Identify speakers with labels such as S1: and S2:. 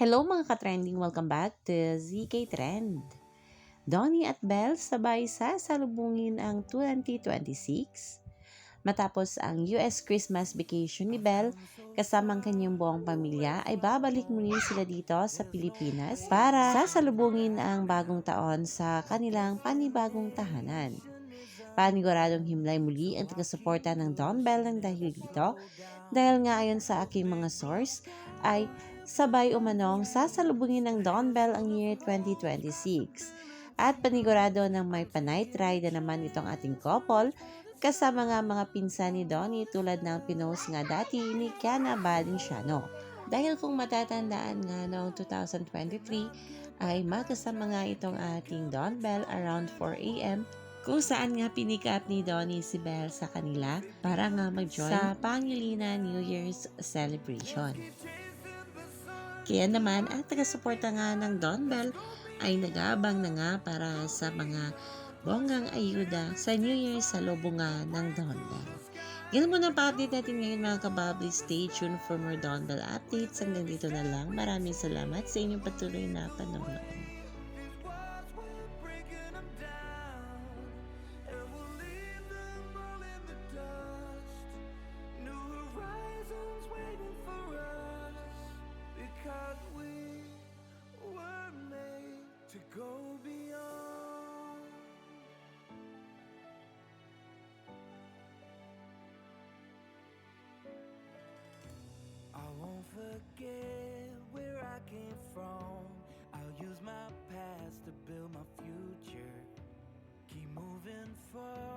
S1: Hello mga ka-trending! Welcome back to ZK Trend. Donnie at Belle sabay sasalubungin ang 2026. Matapos ang US Christmas vacation ni Belle kasamang kanyang buong pamilya ay babalik muli sila dito sa Pilipinas para sasalubungin ang bagong taon sa kanilang panibagong tahanan. Paniguradong himlay muli ang taga-suporta ng Don Bell ng dahil dito dahil nga ayon sa aking mga source ay sabay umanong sasalubungin ng Don Bell ang year 2026. At panigurado ng may pa-night ride na naman itong ating couple kasama nga mga pinsan ni Donnie tulad ng pinost nga dati ni Kiana Valenciano. Dahil kung matatandaan nga noong 2023 ay magkasama nga itong ating Don Bell around 4 a.m. kung saan nga pinick up ni Donnie si Belle sa kanila para nga mag-join sa Pangilinan New Year's celebration. Kaya naman ang taga-suporta nga ng Don Bell ay nag-aabang na nga para sa mga bonggang ayuda sa New Year's sa lubungan ng Don Bell. Yan muna ang pa-update natin ngayon mga kababli. Stay tuned for more Don Bell updates. Hanggang dito na lang. Maraming salamat sa inyong patuloy na panonood.
S2: Because we were made to go beyond. I won't forget where I came from. I'll use my past to build my future. Keep moving forward.